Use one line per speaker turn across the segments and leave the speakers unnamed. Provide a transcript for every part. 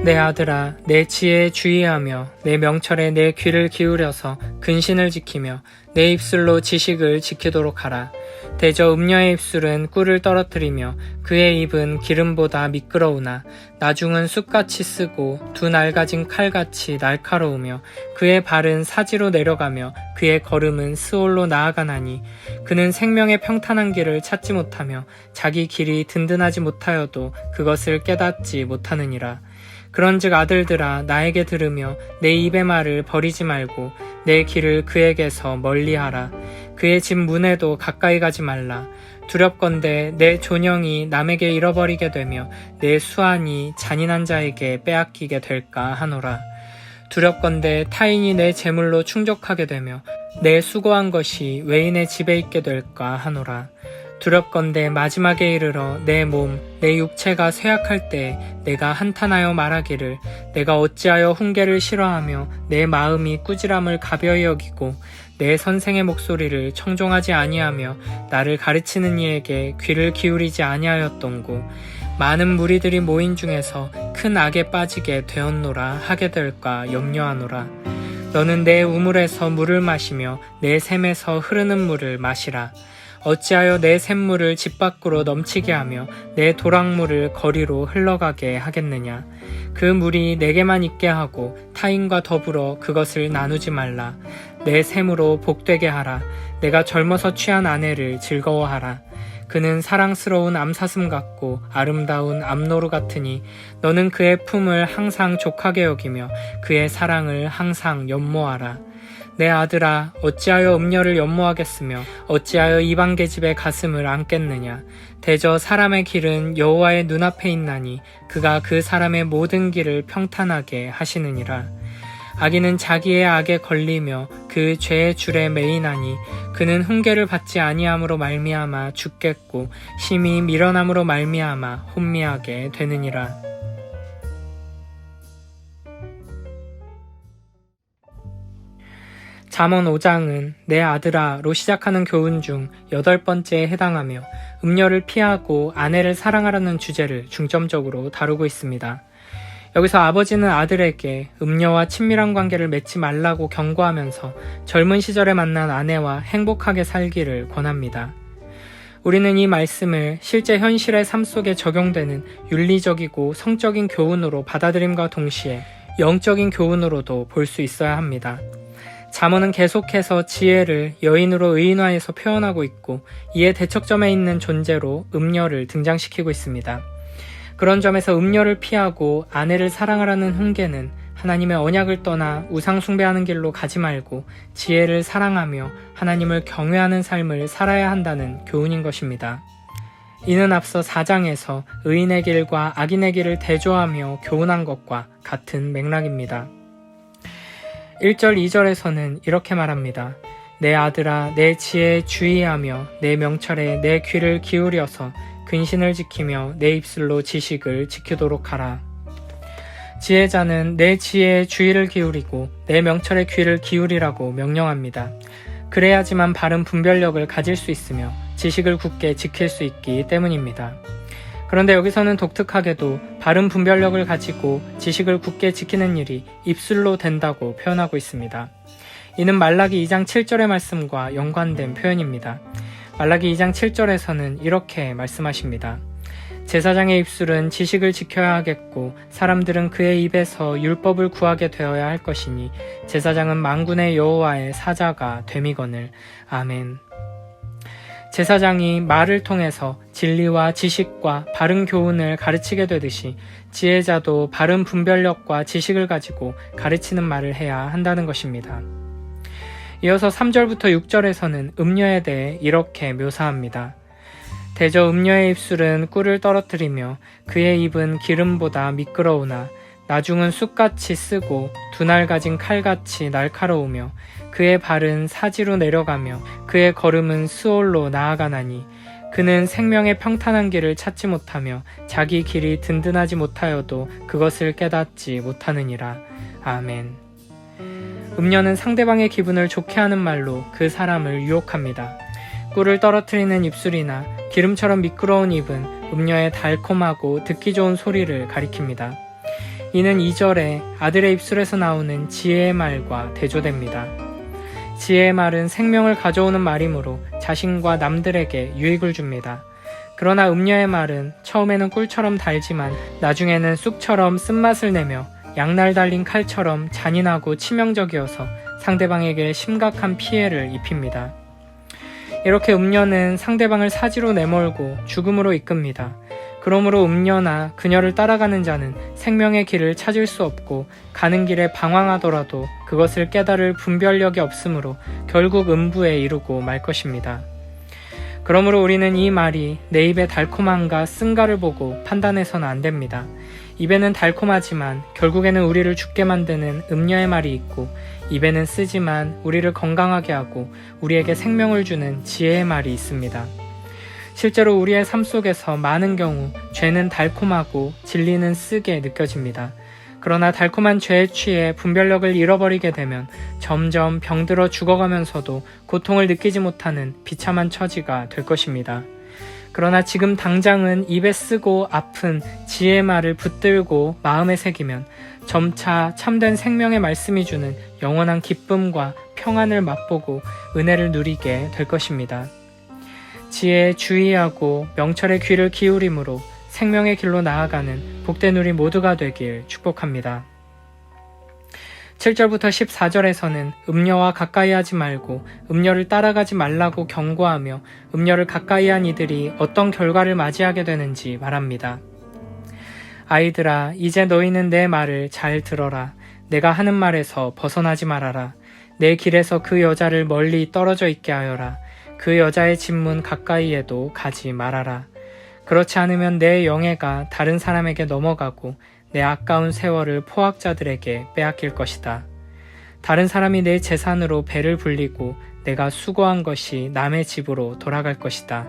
내 아들아, 내 지혜에 주의하며 내 명철에 내 귀를 기울여서 근신을 지키며 내 입술로 지식을 지키도록 하라. 대저 음녀의 입술은 꿀을 떨어뜨리며 그의 입은 기름보다 미끄러우나 나중은 쑥같이 쓰고 두 날가진 칼같이 날카로우며 그의 발은 사지로 내려가며 그의 걸음은 스올로 나아가나니 그는 생명의 평탄한 길을 찾지 못하며 자기 길이 든든하지 못하여도 그것을 깨닫지 못하느니라. 그런즉 아들들아, 나에게 들으며 내 입의 말을 버리지 말고 내 길을 그에게서 멀리하라. 그의 집 문에도 가까이 가지 말라. 두렵건대 내 존영이 남에게 잃어버리게 되며 내 수완이 잔인한 자에게 빼앗기게 될까 하노라. 두렵건대 타인이 내 재물로 충족하게 되며 내 수고한 것이 외인의 집에 있게 될까 하노라. 두렵건대 마지막에 이르러 내 몸, 내 육체가 쇠약할 때 내가 한탄하여 말하기를 내가 어찌하여 훈계를 싫어하며 내 마음이 꾸지람을 가벼이 여기고 내 선생의 목소리를 청종하지 아니하며 나를 가르치는 이에게 귀를 기울이지 아니하였던고. 많은 무리들이 모인 중에서 큰 악에 빠지게 되었노라 하게 될까 염려하노라. 너는 내 우물에서 물을 마시며 내 샘에서 흐르는 물을 마시라. 어찌하여 내 샘물을 집 밖으로 넘치게 하며 내 도랑물을 거리로 흘러가게 하겠느냐. 그 물이 내게만 있게 하고 타인과 더불어 그것을 나누지 말라. 내 샘으로 복되게 하라. 내가 젊어서 취한 아내를 즐거워하라. 그는 사랑스러운 암사슴 같고 아름다운 암노루 같으니 너는 그의 품을 항상 족하게 여기며 그의 사랑을 항상 연모하라. 내 아들아, 어찌하여 음녀를 연모하겠으며 어찌하여 이방 계집의 가슴을 안겠느냐. 대저 사람의 길은 여호와의 눈앞에 있나니 그가 그 사람의 모든 길을 평탄하게 하시느니라. 악인은 자기의 악에 걸리며 그 죄의 줄에 매이나니 그는 훈계를 받지 아니함으로 말미암아 죽겠고 심히 미련함으로 말미암아 혼미하게 되느니라. 잠언 5장은 내 아들아로 시작하는 교훈 중 8번째에 해당하며 음녀를 피하고 아내를 사랑하라는 주제를 중점적으로 다루고 있습니다. 여기서 아버지는 아들에게 음녀와 친밀한 관계를 맺지 말라고 경고하면서 젊은 시절에 만난 아내와 행복하게 살기를 권합니다. 우리는 이 말씀을 실제 현실의 삶 속에 적용되는 윤리적이고 성적인 교훈으로 받아들임과 동시에 영적인 교훈으로도 볼 수 있어야 합니다. 잠언은 계속해서 지혜를 여인으로 의인화해서 표현하고 있고 이에 대척점에 있는 존재로 음녀를 등장시키고 있습니다. 그런 점에서 음녀를 피하고 아내를 사랑하라는 훈계는 하나님의 언약을 떠나 우상 숭배하는 길로 가지 말고 지혜를 사랑하며 하나님을 경외하는 삶을 살아야 한다는 교훈인 것입니다. 이는 앞서 4장에서 의인의 길과 악인의 길을 대조하며 교훈한 것과 같은 맥락입니다. 1절, 2절에서는 이렇게 말합니다. 내 아들아, 내 지혜에 주의하며 내 명철에 내 귀를 기울여서 근신을 지키며 내 입술로 지식을 지키도록 하라. 지혜자는 내 지혜에 주의를 기울이고 내 명철에 귀를 기울이라고 명령합니다. 그래야지만 바른 분별력을 가질 수 있으며 지식을 굳게 지킬 수 있기 때문입니다. 그런데 여기서는 독특하게도 바른 분별력을 가지고 지식을 굳게 지키는 일이 입술로 된다고 표현하고 있습니다. 이는 말라기 2장 7절의 말씀과 연관된 표현입니다. 말라기 2장 7절에서는 이렇게 말씀하십니다. 제사장의 입술은 지식을 지켜야 하겠고 사람들은 그의 입에서 율법을 구하게 되어야 할 것이니 제사장은 만군의 여호와의 사자가 됨이거늘. 아멘. 제사장이 말을 통해서 진리와 지식과 바른 교훈을 가르치게 되듯이 지혜자도 바른 분별력과 지식을 가지고 가르치는 말을 해야 한다는 것입니다. 이어서 3절부터 6절에서는 음녀에 대해 이렇게 묘사합니다. 대저 음녀의 입술은 꿀을 떨어뜨리며 그의 입은 기름보다 미끄러우나 나중은 쑥같이 쓰고 두 날 가진 칼같이 날카로우며 그의 발은 사지로 내려가며 그의 걸음은 스올로 나아가나니 그는 생명의 평탄한 길을 찾지 못하며 자기 길이 든든하지 못하여도 그것을 깨닫지 못하느니라. 아멘. 음녀는 상대방의 기분을 좋게 하는 말로 그 사람을 유혹합니다. 꿀을 떨어뜨리는 입술이나 기름처럼 미끄러운 입은 음녀의 달콤하고 듣기 좋은 소리를 가리킵니다. 이는 2절에 아들의 입술에서 나오는 지혜의 말과 대조됩니다. 지혜의 말은 생명을 가져오는 말이므로 자신과 남들에게 유익을 줍니다. 그러나 음녀의 말은 처음에는 꿀처럼 달지만 나중에는 쑥처럼 쓴맛을 내며 양날 달린 칼처럼 잔인하고 치명적이어서 상대방에게 심각한 피해를 입힙니다. 이렇게 음녀는 상대방을 사지로 내몰고 죽음으로 이끕니다. 그러므로 음녀나 그녀를 따라가는 자는 생명의 길을 찾을 수 없고 가는 길에 방황하더라도 그것을 깨달을 분별력이 없으므로 결국 음부에 이르고 말 것입니다. 그러므로 우리는 이 말이 내 입의 달콤함과 쓴가를 보고 판단해서는 안 됩니다. 입에는 달콤하지만 결국에는 우리를 죽게 만드는 음녀의 말이 있고, 입에는 쓰지만 우리를 건강하게 하고 우리에게 생명을 주는 지혜의 말이 있습니다. 실제로 우리의 삶 속에서 많은 경우 죄는 달콤하고 진리는 쓰게 느껴집니다. 그러나 달콤한 죄에 취해 분별력을 잃어버리게 되면 점점 병들어 죽어가면서도 고통을 느끼지 못하는 비참한 처지가 될 것입니다. 그러나 지금 당장은 입에 쓰고 아픈 지혜의 말을 붙들고 마음에 새기면 점차 참된 생명의 말씀이 주는 영원한 기쁨과 평안을 맛보고 은혜를 누리게 될 것입니다. 지혜에 주의하고 명철에 귀를 기울임으로 생명의 길로 나아가는 복된 우리 모두가 되길 축복합니다. 7절부터 14절에서는 음녀와 가까이 하지 말고 음녀를 따라가지 말라고 경고하며 음녀를 가까이 한 이들이 어떤 결과를 맞이하게 되는지 말합니다. 아이들아, 이제 너희는 내 말을 잘 들어라. 내가 하는 말에서 벗어나지 말아라. 내 길에서 그 여자를 멀리 떨어져 있게 하여라. 그 여자의 집문 가까이에도 가지 말아라. 그렇지 않으면 내 영예가 다른 사람에게 넘어가고 내 아까운 세월을 포악자들에게 빼앗길 것이다. 다른 사람이 내 재산으로 배를 불리고 내가 수고한 것이 남의 집으로 돌아갈 것이다.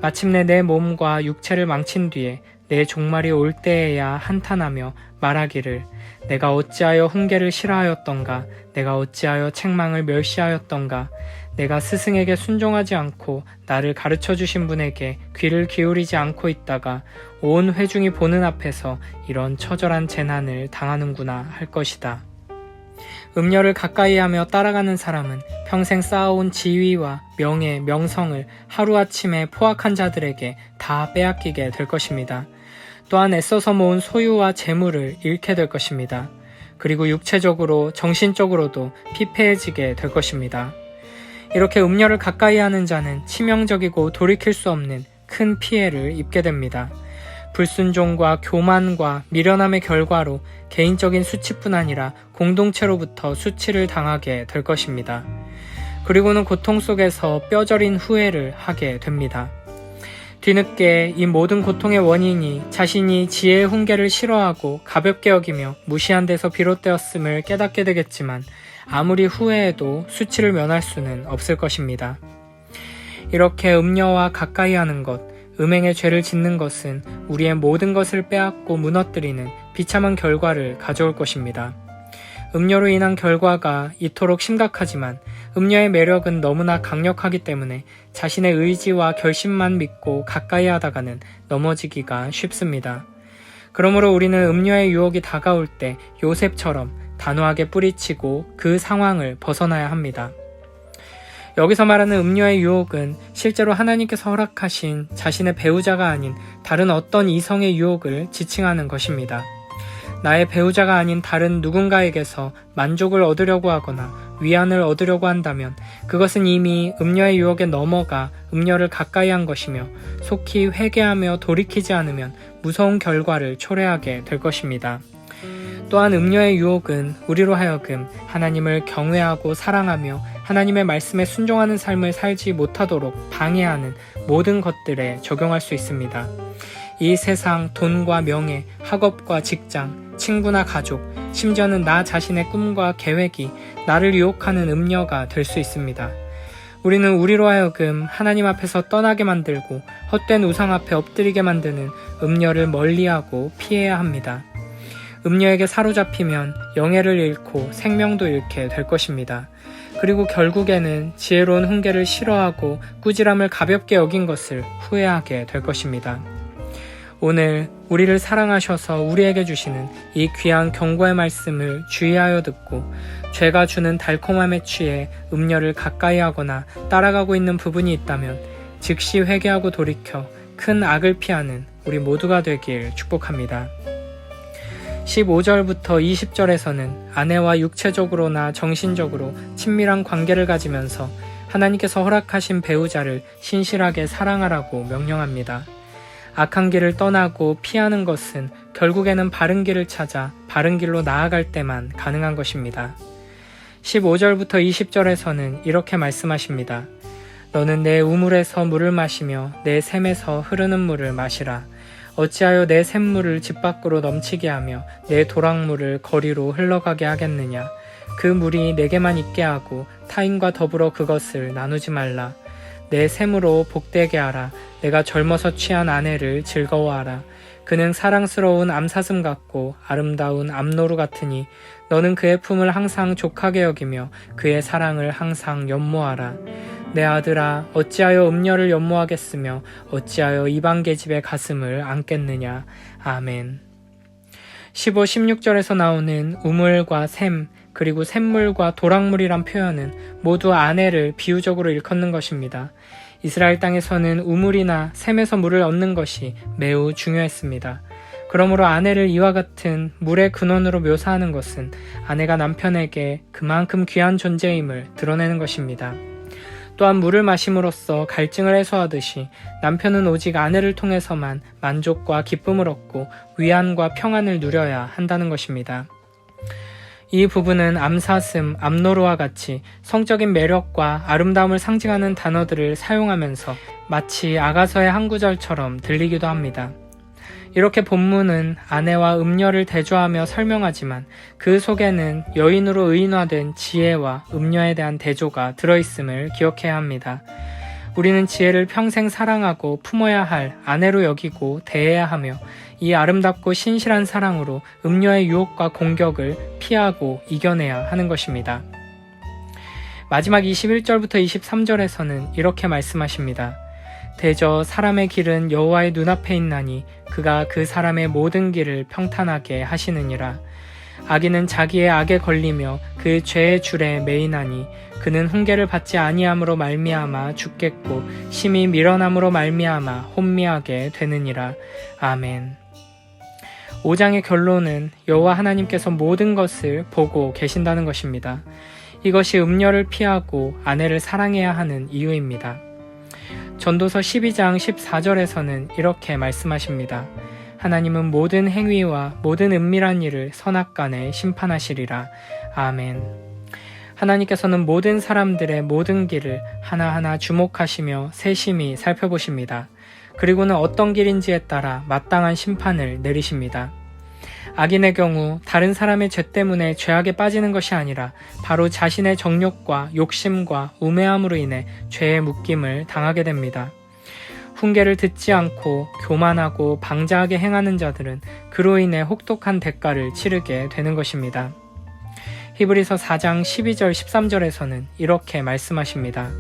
마침내 내 몸과 육체를 망친 뒤에 내 종말이 올 때에야 한탄하며 말하기를 내가 어찌하여 훈계를 싫어하였던가, 내가 어찌하여 책망을 멸시하였던가, 내가 스승에게 순종하지 않고 나를 가르쳐 주신 분에게 귀를 기울이지 않고 있다가 온 회중이 보는 앞에서 이런 처절한 재난을 당하는구나 할 것이다. 음녀를 가까이 하며 따라가는 사람은 평생 쌓아온 지위와 명예, 명성을 하루아침에 포악한 자들에게 다 빼앗기게 될 것입니다. 또한 애써서 모은 소유와 재물을 잃게 될 것입니다. 그리고 육체적으로, 정신적으로도 피폐해지게 될 것입니다. 이렇게 음녀를 가까이 하는 자는 치명적이고 돌이킬 수 없는 큰 피해를 입게 됩니다. 불순종과 교만과 미련함의 결과로 개인적인 수치뿐 아니라 공동체로부터 수치를 당하게 될 것입니다. 그리고는 고통 속에서 뼈저린 후회를 하게 됩니다. 뒤늦게 이 모든 고통의 원인이 자신이 지혜의 훈계를 싫어하고 가볍게 여기며 무시한 데서 비롯되었음을 깨닫게 되겠지만 아무리 후회해도 수치를 면할 수는 없을 것입니다. 이렇게 음녀와 가까이 하는 것, 음행의 죄를 짓는 것은 우리의 모든 것을 빼앗고 무너뜨리는 비참한 결과를 가져올 것입니다. 음녀로 인한 결과가 이토록 심각하지만 음녀의 매력은 너무나 강력하기 때문에 자신의 의지와 결심만 믿고 가까이 하다가는 넘어지기가 쉽습니다. 그러므로 우리는 음녀의 유혹이 다가올 때 요셉처럼 단호하게 뿌리치고 그 상황을 벗어나야 합니다. 여기서 말하는 음녀의 유혹은 실제로 하나님께서 허락하신 자신의 배우자가 아닌 다른 어떤 이성의 유혹을 지칭하는 것입니다. 나의 배우자가 아닌 다른 누군가에게서 만족을 얻으려고 하거나 위안을 얻으려고 한다면 그것은 이미 음녀의 유혹에 넘어가 음녀를 가까이 한 것이며 속히 회개하며 돌이키지 않으면 무서운 결과를 초래하게 될 것입니다. 또한 음녀의 유혹은 우리로 하여금 하나님을 경외하고 사랑하며 하나님의 말씀에 순종하는 삶을 살지 못하도록 방해하는 모든 것들에 적용할 수 있습니다. 이 세상, 돈과 명예, 학업과 직장, 친구나 가족, 심지어는 나 자신의 꿈과 계획이 나를 유혹하는 음녀가 될 수 있습니다. 우리는 우리로 하여금 하나님 앞에서 떠나게 만들고 헛된 우상 앞에 엎드리게 만드는 음녀를 멀리하고 피해야 합니다. 음녀에게 사로잡히면 영예를 잃고 생명도 잃게 될 것입니다. 그리고 결국에는 지혜로운 훈계를 싫어하고 꾸지람을 가볍게 여긴 것을 후회하게 될 것입니다. 오늘 우리를 사랑하셔서 우리에게 주시는 이 귀한 경고의 말씀을 주의하여 듣고 죄가 주는 달콤함에 취해 음료를 가까이 하거나 따라가고 있는 부분이 있다면 즉시 회개하고 돌이켜 큰 악을 피하는 우리 모두가 되길 축복합니다. 15절부터 20절에서는 아내와 육체적으로나 정신적으로 친밀한 관계를 가지면서 하나님께서 허락하신 배우자를 신실하게 사랑하라고 명령합니다. 악한 길을 떠나고 피하는 것은 결국에는 바른 길을 찾아 바른 길로 나아갈 때만 가능한 것입니다. 15절부터 20절에서는 이렇게 말씀하십니다. 너는 내 우물에서 물을 마시며 내 샘에서 흐르는 물을 마시라. 어찌하여 내 샘물을 집 밖으로 넘치게 하며 내 도랑물을 거리로 흘러가게 하겠느냐. 그 물이 내게만 있게 하고 타인과 더불어 그것을 나누지 말라. 내 샘으로 복되게 하라. 내가 젊어서 취한 아내를 즐거워하라. 그는 사랑스러운 암사슴 같고 아름다운 암노루 같으니 너는 그의 품을 항상 족하게 여기며 그의 사랑을 항상 연모하라. 내 아들아, 어찌하여 음녀를 연모하겠으며 어찌하여 이방 계집의 가슴을 안겠느냐. 아멘. 15, 16절에서 나오는 우물과 샘, 그리고 샘물과 도랑물이란 표현은 모두 아내를 비유적으로 일컫는 것입니다. 이스라엘 땅에서는 우물이나 샘에서 물을 얻는 것이 매우 중요했습니다. 그러므로 아내를 이와 같은 물의 근원으로 묘사하는 것은 아내가 남편에게 그만큼 귀한 존재임을 드러내는 것입니다. 또한 물을 마심으로써 갈증을 해소하듯이 남편은 오직 아내를 통해서만 만족과 기쁨을 얻고 위안과 평안을 누려야 한다는 것입니다. 이 부분은 암사슴, 암노루와 같이 성적인 매력과 아름다움을 상징하는 단어들을 사용하면서 마치 아가서의 한 구절처럼 들리기도 합니다. 이렇게 본문은 아내와 음녀를 대조하며 설명하지만 그 속에는 여인으로 의인화된 지혜와 음녀에 대한 대조가 들어있음을 기억해야 합니다. 우리는 지혜를 평생 사랑하고 품어야 할 아내로 여기고 대해야 하며 이 아름답고 신실한 사랑으로 음녀의 유혹과 공격을 피하고 이겨내야 하는 것입니다. 마지막 21절부터 23절에서는 이렇게 말씀하십니다. 대저 사람의 길은 여호와의 눈앞에 있나니 그가 그 사람의 모든 길을 평탄하게 하시느니라. 악인은 자기의 악에 걸리며 그 죄의 줄에 매이나니 그는 훈계를 받지 아니함으로 말미암아 죽겠고 심히 밀어남으로 말미암아 혼미하게 되느니라. 아멘. 5장의 결론은 여호와 하나님께서 모든 것을 보고 계신다는 것입니다. 이것이 음녀를 피하고 아내를 사랑해야 하는 이유입니다. 전도서 12장 14절에서는 이렇게 말씀하십니다. 하나님은 모든 행위와 모든 은밀한 일을 선악간에 심판하시리라. 아멘. 하나님께서는 모든 사람들의 모든 길을 하나하나 주목하시며 세심히 살펴보십니다. 그리고는 어떤 길인지에 따라 마땅한 심판을 내리십니다. 악인의 경우 다른 사람의 죄 때문에 죄악에 빠지는 것이 아니라 바로 자신의 정욕과 욕심과 우매함으로 인해 죄의 묶임을 당하게 됩니다. 훈계를 듣지 않고 교만하고 방자하게 행하는 자들은 그로 인해 혹독한 대가를 치르게 되는 것입니다. 히브리서 4장 12절 13절에서는 이렇게 말씀하십니다.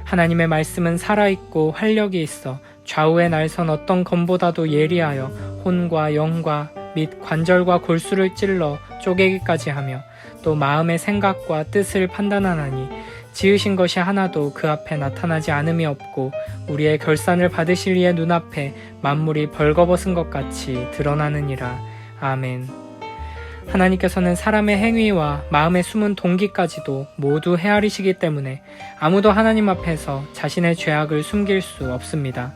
하나님의 말씀은 살아있고 활력이 있어 좌우에 날선 어떤 검보다도 예리하여 혼과 영과 및 관절과 골수를 찔러 쪼개기까지 하며 또 마음의 생각과 뜻을 판단하나니 지으신 것이 하나도 그 앞에 나타나지 않음이 없고 우리의 결산을 받으실 이의 눈앞에 만물이 벌거벗은 것 같이 드러나느니라. 아멘. 하나님께서는 사람의 행위와 마음의 숨은 동기까지도 모두 헤아리시기 때문에 아무도 하나님 앞에서 자신의 죄악을 숨길 수 없습니다.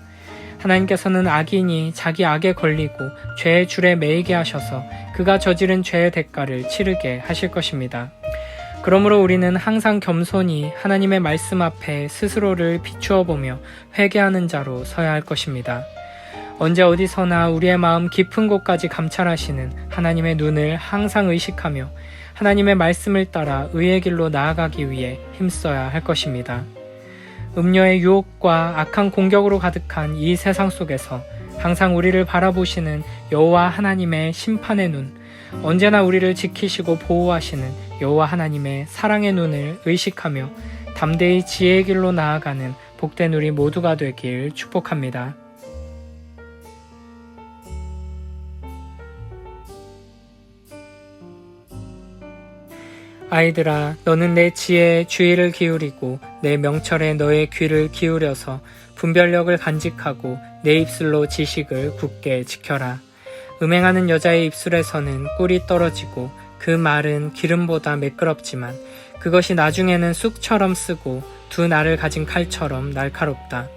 하나님께서는 악인이 자기 악에 걸리고 죄의 줄에 매이게 하셔서 그가 저지른 죄의 대가를 치르게 하실 것입니다. 그러므로 우리는 항상 겸손히 하나님의 말씀 앞에 스스로를 비추어 보며 회개하는 자로 서야 할 것입니다. 언제 어디서나 우리의 마음 깊은 곳까지 감찰하시는 하나님의 눈을 항상 의식하며 하나님의 말씀을 따라 의의 길로 나아가기 위해 힘써야 할 것입니다. 음녀의 유혹과 악한 공격으로 가득한 이 세상 속에서 항상 우리를 바라보시는 여호와 하나님의 심판의 눈, 언제나 우리를 지키시고 보호하시는 여호와 하나님의 사랑의 눈을 의식하며 담대히 지혜의 길로 나아가는 복된 우리 모두가 되길 축복합니다. 아이들아, 너는 내 지혜에 주의를 기울이고 내 명철에 너의 귀를 기울여서 분별력을 간직하고 내 입술로 지식을 굳게 지켜라. 음행하는 여자의 입술에서는 꿀이 떨어지고 그 말은 기름보다 매끄럽지만 그것이 나중에는 쑥처럼 쓰고 두 날을 가진 칼처럼 날카롭다.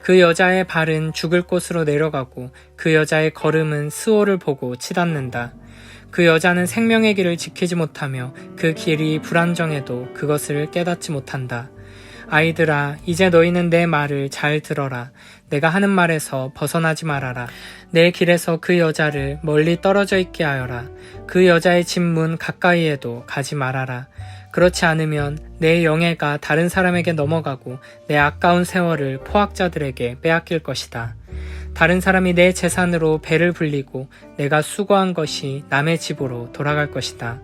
그 여자의 발은 죽을 곳으로 내려가고 그 여자의 걸음은 스올을 보고 치닫는다. 그 여자는 생명의 길을 지키지 못하며 그 길이 불안정해도 그것을 깨닫지 못한다. 아이들아, 이제 너희는 내 말을 잘 들어라. 내가 하는 말에서 벗어나지 말아라. 내 길에서 그 여자를 멀리 떨어져 있게 하여라. 그 여자의 집문 가까이에도 가지 말아라. 그렇지 않으면 내 영예가 다른 사람에게 넘어가고 내 아까운 세월을 포악자들에게 빼앗길 것이다. 다른 사람이 내 재산으로 배를 불리고 내가 수고한 것이 남의 집으로 돌아갈 것이다.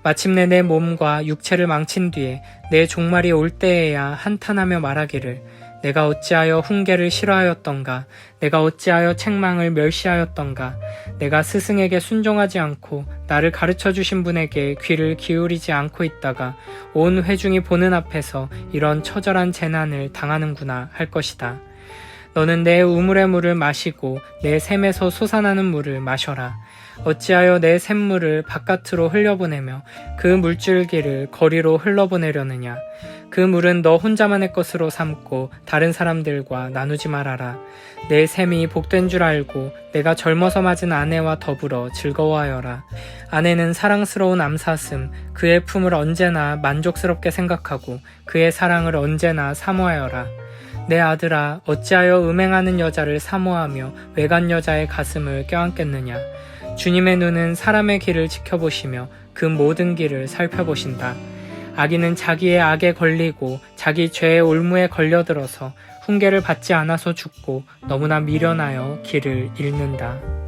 마침내 내 몸과 육체를 망친 뒤에 내 종말이 올 때에야 한탄하며 말하기를 내가 어찌하여 훈계를 싫어하였던가, 내가 어찌하여 책망을 멸시하였던가, 내가 스승에게 순종하지 않고 나를 가르쳐 주신 분에게 귀를 기울이지 않고 있다가 온 회중이 보는 앞에서 이런 처절한 재난을 당하는구나 할 것이다. 너는 내 우물의 물을 마시고 내 샘에서 솟아나는 물을 마셔라. 어찌하여 내 샘물을 바깥으로 흘려보내며 그 물줄기를 거리로 흘러보내려느냐. 그 물은 너 혼자만의 것으로 삼고 다른 사람들과 나누지 말아라. 내 샘이 복된 줄 알고 내가 젊어서 맞은 아내와 더불어 즐거워하여라. 아내는 사랑스러운 암사슴, 그의 품을 언제나 만족스럽게 생각하고 그의 사랑을 언제나 사모하여라. 내 아들아, 어찌하여 음행하는 여자를 사모하며 외간 여자의 가슴을 껴안겠느냐. 주님의 눈은 사람의 길을 지켜보시며 그 모든 길을 살펴보신다. 악인은 자기의 악에 걸리고 자기 죄의 올무에 걸려들어서 훈계를 받지 않아서 죽고 너무나 미련하여 길을 잃는다.